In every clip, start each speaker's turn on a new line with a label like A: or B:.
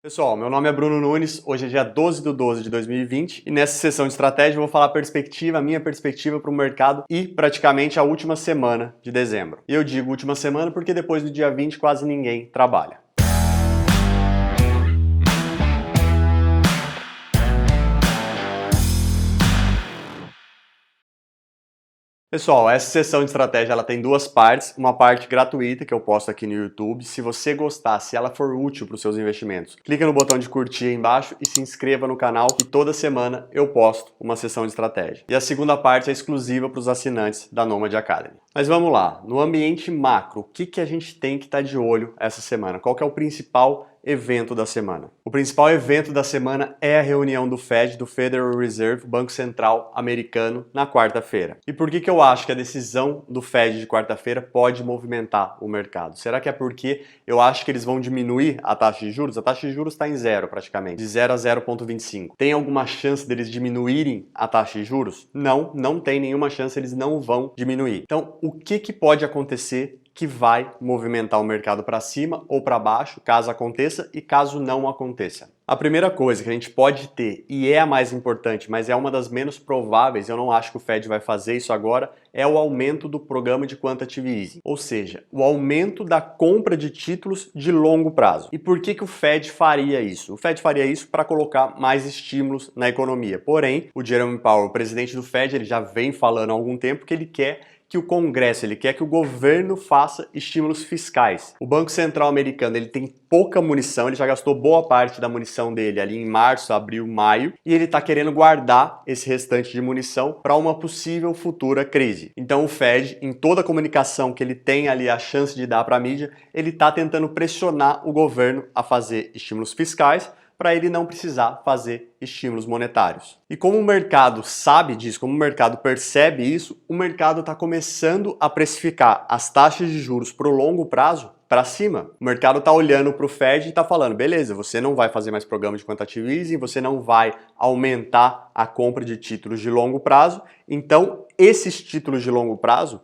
A: Pessoal, meu nome é Bruno Nunes, hoje é dia 12/12 de 2020 e nessa sessão de estratégia eu vou falar a minha perspectiva para o mercado e praticamente a última semana de dezembro. E eu digo última semana porque depois do dia 20 quase ninguém trabalha. Pessoal, essa sessão de estratégia ela tem duas partes, uma parte gratuita que eu posto aqui no YouTube. Se você gostar, se ela for útil para os seus investimentos, clica no botão de curtir aí embaixo e se inscreva no canal que toda semana eu posto uma sessão de estratégia. E a segunda parte é exclusiva para os assinantes da Nomad Academy. Mas vamos lá, no ambiente macro, o que a gente tem que estar de olho essa semana? Qual que é o principal evento da semana? O principal evento da semana é a reunião do Fed, do Federal Reserve, Banco Central Americano, na quarta-feira. E por que eu acho que a decisão do Fed de quarta-feira pode movimentar o mercado? Será que é porque eu acho que eles vão diminuir a taxa de juros? A taxa de juros está em zero praticamente, de 0 a 0,25. Tem alguma chance deles diminuírem a taxa de juros? Não, não tem nenhuma chance, eles não vão diminuir. Então, o que pode acontecer que vai movimentar o mercado para cima ou para baixo, caso aconteça e caso não aconteça? A primeira coisa que a gente pode ter, e é a mais importante, mas é uma das menos prováveis, eu não acho que o Fed vai fazer isso agora, é o aumento do programa de Quantitative Easing, ou seja, o aumento da compra de títulos de longo prazo. E por que o Fed faria isso? O Fed faria isso para colocar mais estímulos na economia. Porém, o Jerome Powell, o presidente do Fed, ele já vem falando há algum tempo que ele quer que o Congresso, ele quer que o governo faça estímulos fiscais. O Banco Central americano, ele tem pouca munição, ele já gastou boa parte da munição dele ali em março, abril, maio, e ele está querendo guardar esse restante de munição para uma possível futura crise. Então o Fed, em toda a comunicação que ele tem ali a chance de dar para a mídia, ele está tentando pressionar o governo a fazer estímulos fiscais para ele não precisar fazer estímulos monetários. E como o mercado sabe disso, como o mercado percebe isso, o mercado está começando a precificar as taxas de juros para o longo prazo para cima. O mercado está olhando para o Fed e está falando, beleza, você não vai fazer mais programa de Quantitative Easing, você não vai aumentar a compra de títulos de longo prazo, então esses títulos de longo prazo,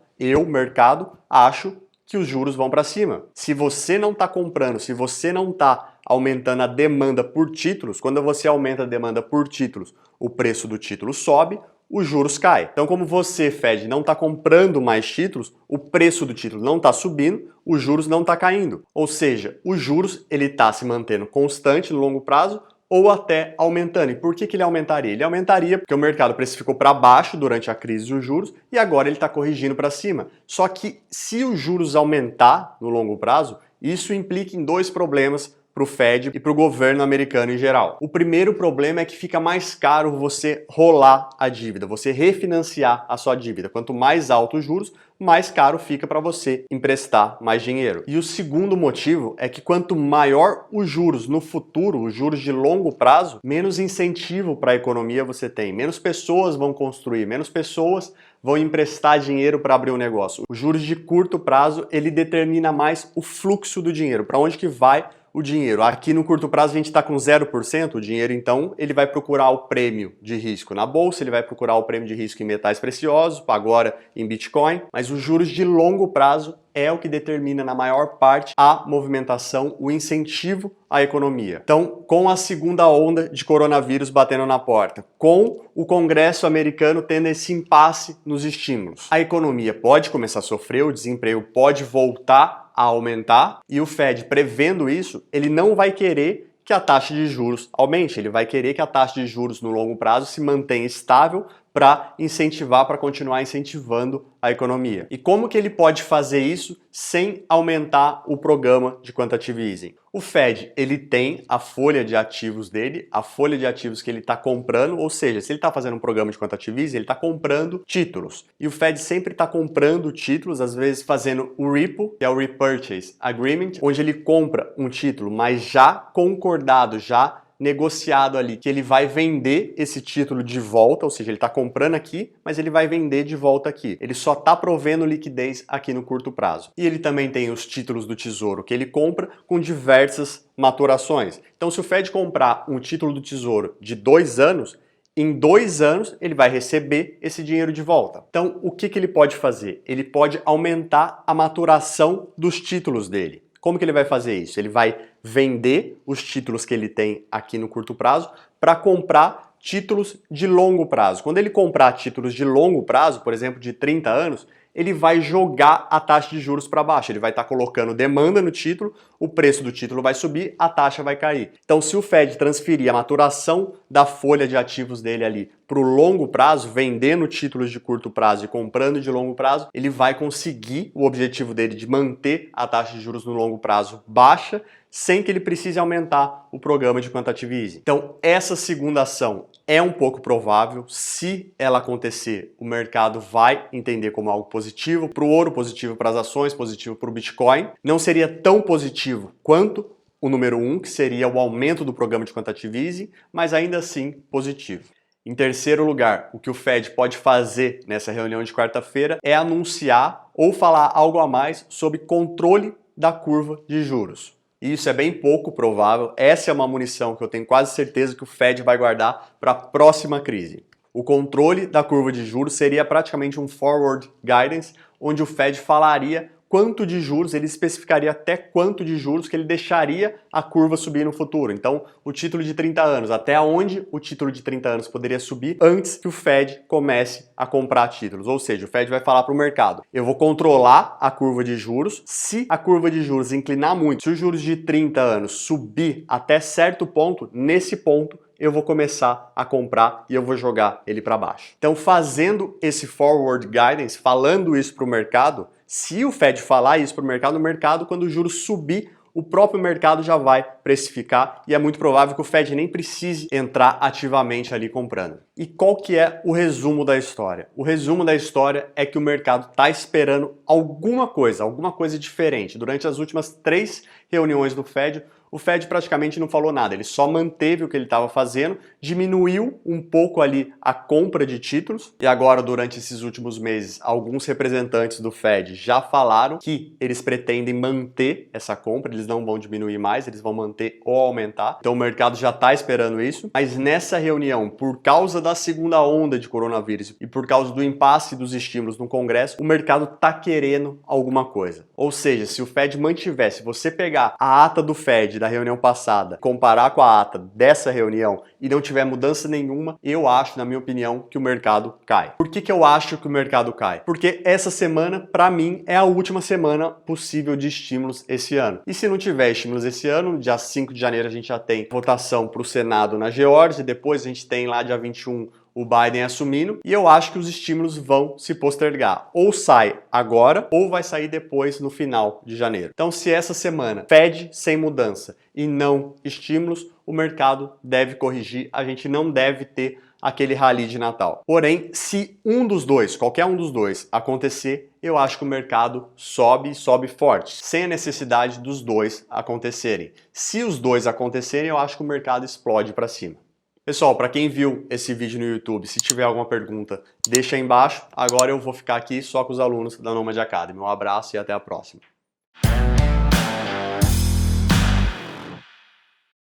A: mercado, acho que os juros vão para cima. Se você não está comprando, se você não está aumentando a demanda por títulos, quando você aumenta a demanda por títulos, o preço do título sobe, os juros caem. Então, como você, Fed, não está comprando mais títulos, o preço do título não está subindo, os juros não está caindo. Ou seja, os juros ele está se mantendo constante no longo prazo, ou até aumentando. E por que ele aumentaria? Ele aumentaria porque o mercado precificou para baixo durante a crise dos juros e agora ele está corrigindo para cima. Só que se os juros aumentar no longo prazo, isso implica em dois problemas para o Fed e para o governo americano em geral. O primeiro problema é que fica mais caro você rolar a dívida, você refinanciar a sua dívida. Quanto mais alto os juros, mais caro fica para você emprestar mais dinheiro. E o segundo motivo é que quanto maior os juros no futuro, os juros de longo prazo, menos incentivo para a economia você tem, menos pessoas vão construir, menos pessoas vão emprestar dinheiro para abrir um negócio. Os juros de curto prazo, ele determina mais o fluxo do dinheiro, para onde que vai o dinheiro. Aqui no curto prazo a gente está com 0%, o dinheiro então ele vai procurar o prêmio de risco na bolsa, ele vai procurar o prêmio de risco em metais preciosos, agora em Bitcoin, mas os juros de longo prazo é o que determina na maior parte a movimentação, o incentivo à economia. Então, com a segunda onda de coronavírus batendo na porta, com o Congresso americano tendo esse impasse nos estímulos, a economia pode começar a sofrer, o desemprego pode voltar a aumentar e o Fed, prevendo isso, ele não vai querer que a taxa de juros aumente, ele vai querer que a taxa de juros no longo prazo se mantenha estável para incentivar, para continuar incentivando a economia. E como que ele pode fazer isso sem aumentar o programa de Quantitative Easing? O Fed, ele tem a folha de ativos dele, a folha de ativos que ele está comprando, ou seja, se ele está fazendo um programa de Quantitative Easing, ele está comprando títulos. E o Fed sempre está comprando títulos, às vezes fazendo o repo, que é o Repurchase Agreement, onde ele compra um título, mas já concordado, já negociado ali, que ele vai vender esse título de volta, ou seja, ele está comprando aqui, mas ele vai vender de volta aqui. Ele só está provendo liquidez aqui no curto prazo. E ele também tem os títulos do Tesouro que ele compra com diversas maturações. Então, se o Fed comprar um título do Tesouro de 2 anos, em 2 anos ele vai receber esse dinheiro de volta. Então, o que ele pode fazer? Ele pode aumentar a maturação dos títulos dele. Como que ele vai fazer isso? Ele vai vender os títulos que ele tem aqui no curto prazo para comprar títulos de longo prazo. Quando ele comprar títulos de longo prazo, por exemplo, de 30 anos, ele vai jogar a taxa de juros para baixo. Ele vai estar colocando demanda no título, o preço do título vai subir, a taxa vai cair. Então, se o Fed transferir a maturação da folha de ativos dele ali para o longo prazo, vendendo títulos de curto prazo e comprando de longo prazo, ele vai conseguir o objetivo dele de manter a taxa de juros no longo prazo baixa, sem que ele precise aumentar o programa de Quantitative Easing. Então, essa segunda ação é um pouco provável. Se ela acontecer, o mercado vai entender como algo positivo para o ouro, positivo para as ações, positivo para o Bitcoin. Não seria tão positivo quanto o número 1, que seria o aumento do programa de Quantitative Easing, mas ainda assim positivo. Em terceiro lugar, o que o Fed pode fazer nessa reunião de quarta-feira é anunciar ou falar algo a mais sobre controle da curva de juros. Isso é bem pouco provável, essa é uma munição que eu tenho quase certeza que o Fed vai guardar para a próxima crise. O controle da curva de juros seria praticamente um forward guidance, onde o Fed falaria quanto de juros, ele especificaria até quanto de juros que ele deixaria a curva subir no futuro. Então, o título de 30 anos, até onde o título de 30 anos poderia subir antes que o Fed comece a comprar títulos. Ou seja, o Fed vai falar para o mercado, eu vou controlar a curva de juros, se a curva de juros inclinar muito, se os juros de 30 anos subir até certo ponto, nesse ponto eu vou começar a comprar e eu vou jogar ele para baixo. Então, fazendo esse forward guidance, falando isso para o mercado, se o Fed falar isso para o mercado, quando o juro subir, o próprio mercado já vai precificar e é muito provável que o Fed nem precise entrar ativamente ali comprando. E qual que é o resumo da história? O resumo da história é que o mercado está esperando alguma coisa diferente. Durante as últimas 3 reuniões do Fed, o Fed praticamente não falou nada, ele só manteve o que ele estava fazendo, diminuiu um pouco ali a compra de títulos e agora durante esses últimos meses alguns representantes do Fed já falaram que eles pretendem manter essa compra, eles não vão diminuir mais, eles vão manter ou aumentar. Então o mercado já está esperando isso, mas nessa reunião, por causa da segunda onda de coronavírus e por causa do impasse dos estímulos no Congresso, o mercado está querendo alguma coisa. Ou seja, se o Fed mantiver, se você pegar a ata do Fed da reunião passada, comparar com a ata dessa reunião e não tiver mudança nenhuma, eu acho, na minha opinião, que o mercado cai. Por que eu acho que o mercado cai? Porque essa semana, para mim, é a última semana possível de estímulos esse ano. E se não tiver estímulos esse ano, dia 5 de janeiro a gente já tem votação para o Senado na Geórgia, depois a gente tem lá dia 21 o Biden assumindo, e eu acho que os estímulos vão se postergar. Ou sai agora, ou vai sair depois no final de janeiro. Então, se essa semana Fed sem mudança e não estímulos, o mercado deve corrigir, a gente não deve ter aquele rally de Natal. Porém, se um dos dois, qualquer um dos dois, acontecer, eu acho que o mercado sobe forte, sem a necessidade dos dois acontecerem. Se os dois acontecerem, eu acho que o mercado explode para cima. Pessoal, para quem viu esse vídeo no YouTube, se tiver alguma pergunta, deixa aí embaixo. Agora eu vou ficar aqui só com os alunos da Nomad Academy. Um abraço e até a próxima.